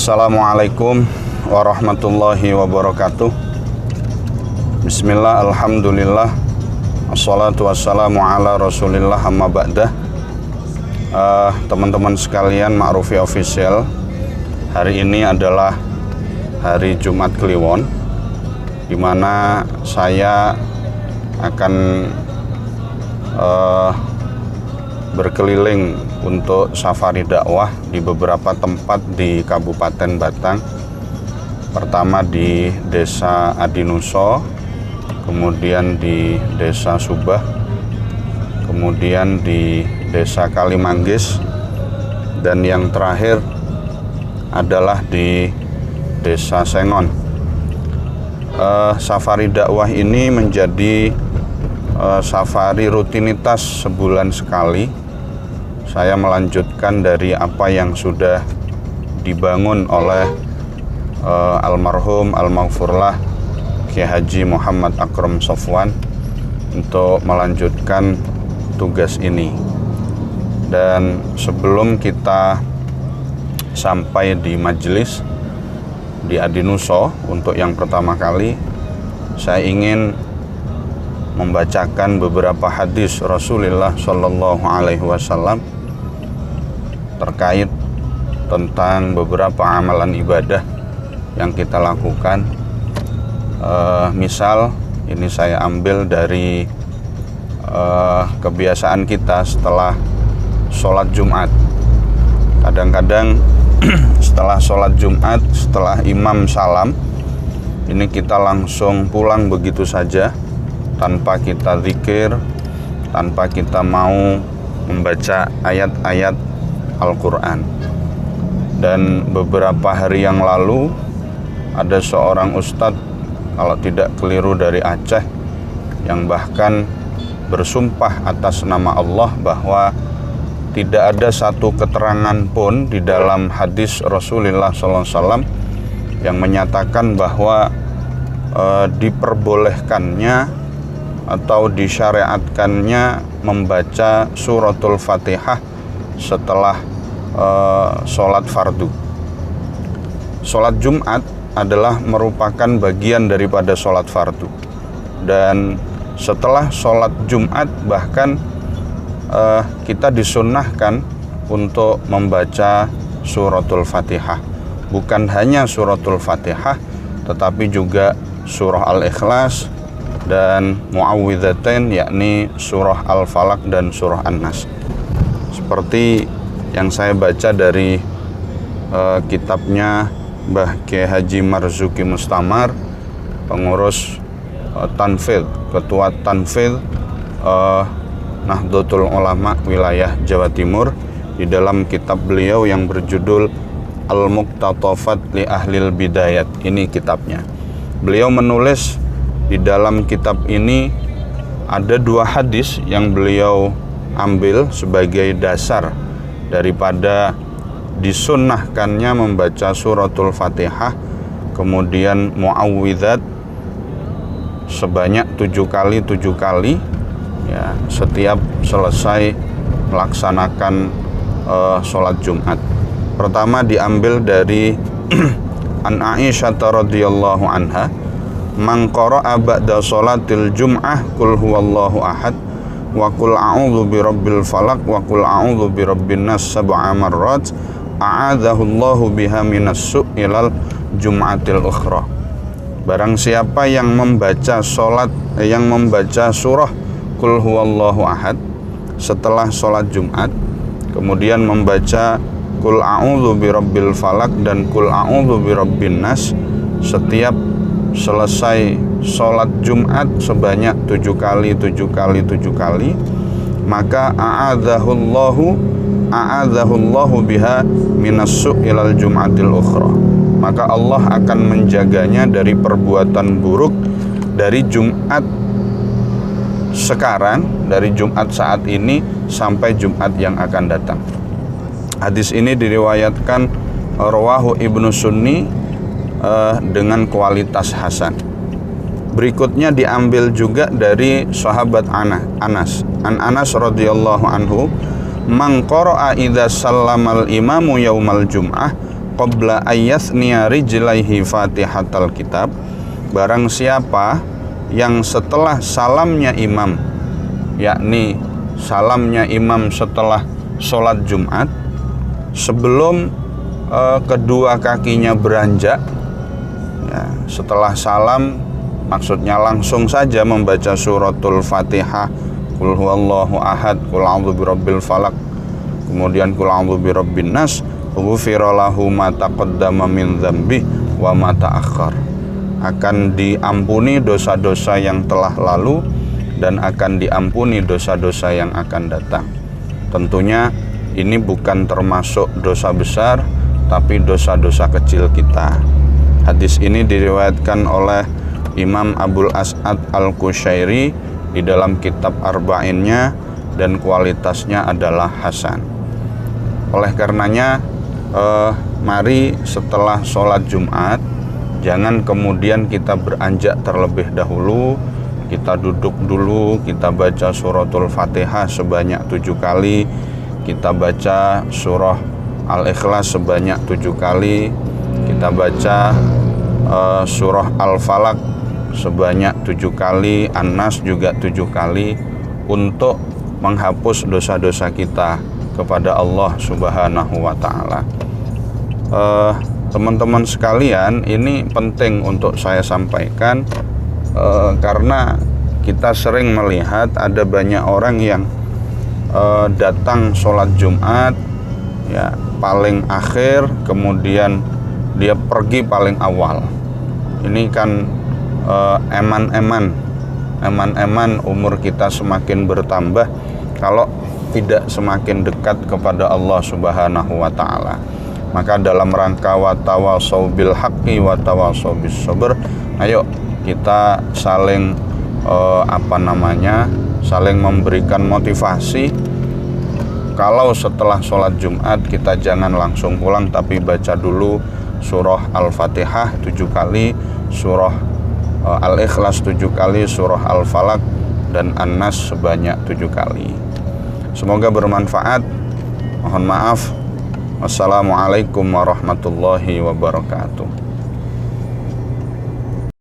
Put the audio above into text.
Assalamualaikum warahmatullahi wabarakatuh. Bismillah, alhamdulillah, assalatu wassalamu ala rasulillah, amma ba'dah. Teman-teman sekalian, Ma'rufi Official, hari ini adalah hari Jumat Kliwon, di mana saya akan berkeliling untuk safari dakwah di beberapa tempat di Kabupaten Batang. Pertama di Desa Adinuso, kemudian di Desa Subah, kemudian di Desa Kalimanggis, dan yang terakhir adalah di Desa Sengon. Safari dakwah ini menjadi safari rutinitas sebulan sekali. Saya melanjutkan dari apa yang sudah dibangun oleh almarhum Al-Maghfurlah Kiai Haji Muhammad Akram Sofwan untuk melanjutkan tugas ini. Dan sebelum kita sampai di majelis di Adinuso untuk yang pertama kali, saya ingin membacakan beberapa hadis Rasulullah Shallallahu Alaihi Wasallam terkait tentang beberapa amalan ibadah yang kita lakukan. Misal ini saya ambil dari kebiasaan kita setelah sholat Jumat. Kadang-kadang setelah sholat Jumat, setelah imam salam, ini kita langsung pulang begitu saja, tanpa kita zikir, tanpa kita mau membaca ayat-ayat Al-Quran. Dan beberapa hari yang lalu ada seorang ustadz, kalau tidak keliru dari Aceh, yang bahkan bersumpah atas nama Allah bahwa tidak ada satu keterangan pun di dalam hadis Rasulullah SAW yang menyatakan bahwa diperbolehkannya atau disyariatkannya membaca suratul Fatihah setelah sholat fardu. Sholat Jumat adalah merupakan bagian daripada sholat fardu, dan setelah sholat Jumat bahkan kita disunnahkan untuk membaca suratul Fatihah. Bukan hanya suratul Fatihah, tetapi juga surah Al-Ikhlas dan Mu'awwidzatain, yakni surah Al-Falaq dan surah An-Nas. Seperti yang saya baca dari kitabnya Mbah Kiai Haji Marzuki Mustamar, pengurus Tanfidh, ketua Tanfidh Nahdlatul Ulama wilayah Jawa Timur, di dalam kitab beliau yang berjudul Al-Muqtatafat li Ahlil Bidayat. Ini kitabnya. Beliau menulis di dalam kitab ini ada dua hadis yang beliau ambil sebagai dasar daripada disunnahkannya membaca suratul Fatihah kemudian mu'awwidzat sebanyak 7 kali ya, setiap selesai melaksanakan sholat Jumat. Pertama diambil dari An Aisyah radhiyallahu anha, man qara'a ba'da sholatil jum'ah qul huwallahu ahad wa qul a'udzu birabbil falaq wa qul a'udzu birabbin nas sab'a marrat a'adzahullahu biha minas su'ilal jum'atil ukhra. Barang siapa yang membaca surah qul huwallahu ahad setelah sholat Jumat, kemudian membaca qul a'udzu birabbil falaq dan qul a'udzu birabbin nas setiap selesai sholat Jumat sebanyak 7 kali, maka a'adzahullahu biha minas su'ilal jum'atil ukhra. Maka Allah akan menjaganya dari perbuatan buruk dari Jumat sekarang, dari Jumat saat ini sampai Jumat yang akan datang. Hadis ini diriwayatkan rawahu Ibnu Sunni dengan kualitas hasan. Berikutnya diambil juga dari sahabat Anas. Anas radhiyallahu anhu, man qara'a idza sallamal imamu yaumal jum'ah qabla ayyasniya rijlaihi fatihatal kitab, barang siapa yang setelah salamnya imam, yakni salamnya imam setelah sholat Jumat, sebelum kedua kakinya beranjak, ya, setelah salam maksudnya langsung saja membaca suratul Fatihah, Qul huwallahu ahad, Qul a'udzu birabbil falaq, kemudian Qul a'udzu birabbin nas, ghufira lahu ma taqaddama min dzambi wa ma ta'akhkhar. Akan diampuni dosa-dosa yang telah lalu dan akan diampuni dosa-dosa yang akan datang. Tentunya ini bukan termasuk dosa besar, tapi dosa-dosa kecil kita. Hadis ini diriwayatkan oleh Imam Abul As'ad Al-Qushairi di dalam kitab Arba'innya dan kualitasnya adalah hasan. Oleh karenanya mari setelah sholat Jumat jangan kemudian kita beranjak terlebih dahulu, kita duduk dulu, kita baca suratul Fatihah sebanyak 7 kali, kita baca surah Al-Ikhlas sebanyak 7 kali, kita baca surah Al-Falaq sebanyak 7 kali, An-Nas juga 7 kali, untuk menghapus dosa-dosa kita kepada Allah Subhanahu wa Ta'ala. Teman-teman sekalian, ini penting untuk saya sampaikan, karena kita sering melihat ada banyak orang yang datang sholat Jumat ya paling akhir, kemudian dia pergi paling awal. Ini kan eman-eman umur kita semakin bertambah kalau tidak semakin dekat kepada Allah Subhanahu wa Ta'ala. Maka dalam rangka watawasau bil haqqi watawasau bis sabr, ayo kita saling saling memberikan motivasi. Kalau setelah sholat Jumat kita jangan langsung pulang, tapi baca dulu surah Al-Fatihah 7 kali, surah Al-Ikhlas 7 kali, surah Al-Falaq dan An-Nas sebanyak 7 kali. Semoga bermanfaat. Mohon maaf. Wassalamualaikum warahmatullahi wabarakatuh.